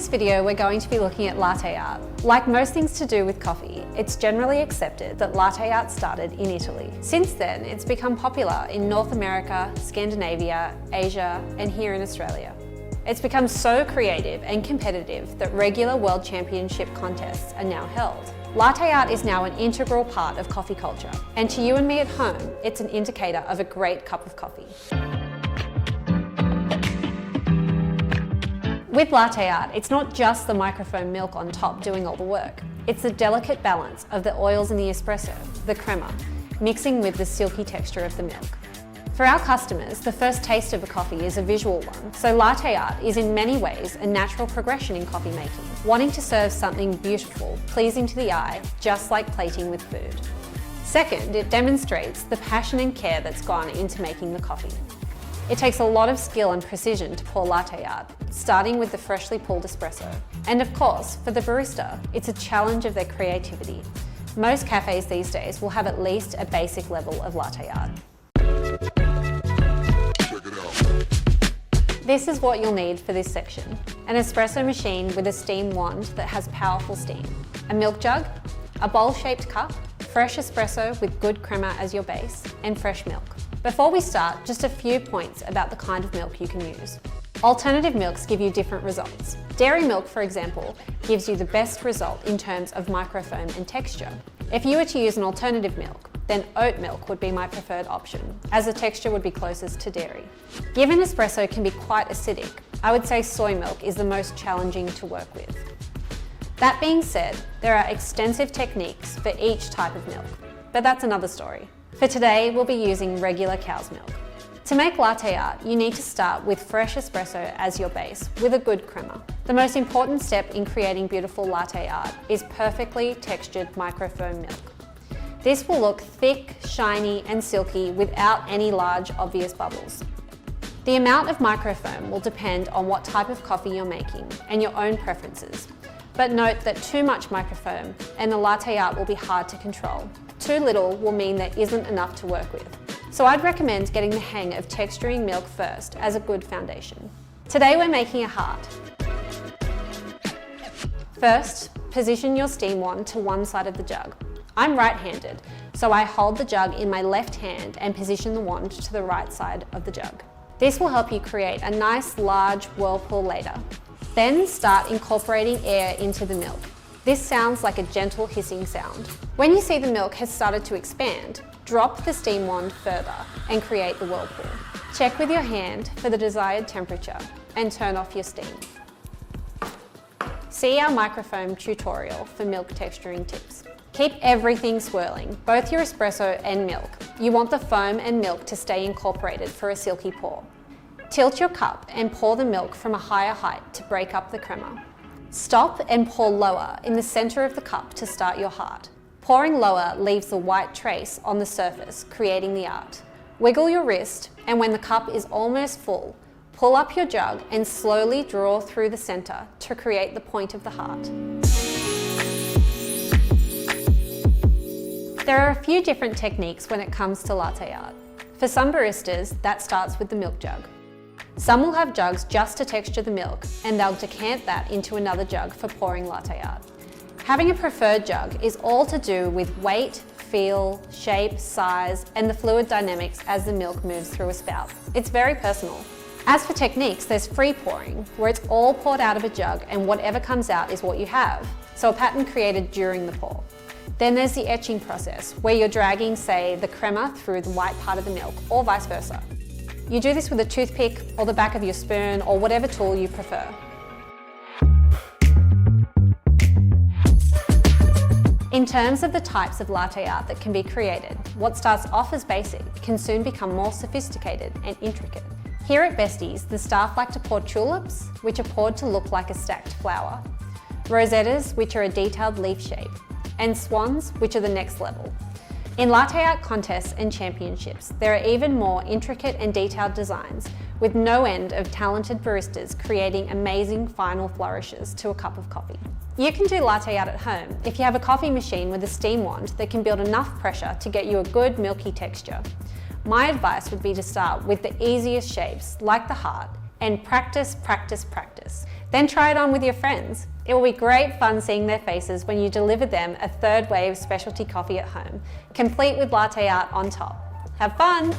this video, we're going to be looking at latte art. Like most things to do with coffee, it's generally accepted that latte art started in Italy. Since then, it's become popular in North America, Scandinavia, Asia, and here in Australia. It's become so creative and competitive that regular World Championship contests are now held. Latte art is now an integral part of coffee culture, and to you and me at home, it's an indicator of a great cup of coffee. With latte art, it's not just the microfoam milk on top doing all the work. It's the delicate balance of the oils in the espresso, the crema, mixing with the silky texture of the milk. For our customers, the first taste of a coffee is a visual one, so latte art is in many ways a natural progression in coffee making, wanting to serve something beautiful, pleasing to the eye, just like plating with food. Second, it demonstrates the passion and care that's gone into making the coffee. It takes a lot of skill and precision to pour latte art, starting with the freshly pulled espresso. And of course, for the barista, it's a challenge of their creativity. Most cafes these days will have at least a basic level of latte art. This is what you'll need for this section. An espresso machine with a steam wand that has powerful steam, a milk jug, a bowl-shaped cup, fresh espresso with good crema as your base, and fresh milk. Before we start, just a few points about the kind of milk you can use. Alternative milks give you different results. Dairy milk, for example, gives you the best result in terms of microfoam and texture. If you were to use an alternative milk, then oat milk would be my preferred option, as the texture would be closest to dairy. Given espresso can be quite acidic, I would say soy milk is the most challenging to work with. That being said, there are extensive techniques for each type of milk, but that's another story. For today, we'll be using regular cow's milk. To make latte art, you need to start with fresh espresso as your base, with a good crema. The most important step in creating beautiful latte art is perfectly textured microfoam milk. This will look thick, shiny, and silky without any large, obvious bubbles. The amount of microfoam will depend on what type of coffee you're making and your own preferences. But note that too much microfoam and the latte art will be hard to control. Too little will mean there isn't enough to work with. So I'd recommend getting the hang of texturing milk first as a good foundation. Today we're making a heart. First, position your steam wand to one side of the jug. I'm right-handed, so I hold the jug in my left hand and position the wand to the right side of the jug. This will help you create a nice large whirlpool later. Then start incorporating air into the milk. This sounds like a gentle hissing sound. When you see the milk has started to expand, drop the steam wand further and create the whirlpool. Check with your hand for the desired temperature and turn off your steam. See our microfoam tutorial for milk texturing tips. Keep everything swirling, both your espresso and milk. You want the foam and milk to stay incorporated for a silky pour. Tilt your cup and pour the milk from a higher height to break up the crema. Stop and pour lower in the center of the cup to start your heart. Pouring lower leaves the white trace on the surface, creating the art. Wiggle your wrist, and when the cup is almost full, pull up your jug and slowly draw through the center to create the point of the heart. There are a few different techniques when it comes to latte art. For some baristas, that starts with the milk jug. Some will have jugs just to texture the milk, and they'll decant that into another jug for pouring latte art. Having a preferred jug is all to do with weight, feel, shape, size, and the fluid dynamics as the milk moves through a spout. It's very personal. As for techniques, there's free pouring, where it's all poured out of a jug and whatever comes out is what you have, so a pattern created during the pour. Then there's the etching process, where you're dragging, say, the crema through the white part of the milk, or vice versa. You do this with a toothpick or the back of your spoon or whatever tool you prefer. In terms of the types of latte art that can be created, what starts off as basic can soon become more sophisticated and intricate. Here at Besties, the staff like to pour tulips, which are poured to look like a stacked flower, rosettas, which are a detailed leaf shape, and swans, which are the next level. In latte art contests and championships, there are even more intricate and detailed designs, with no end of talented baristas creating amazing final flourishes to a cup of coffee. You can do latte art at home if you have a coffee machine with a steam wand that can build enough pressure to get you a good milky texture. My advice would be to start with the easiest shapes, like the heart, and practice, practice, practice. Then try it on with your friends. It will be great fun seeing their faces when you deliver them a third wave specialty coffee at home, complete with latte art on top. Have fun!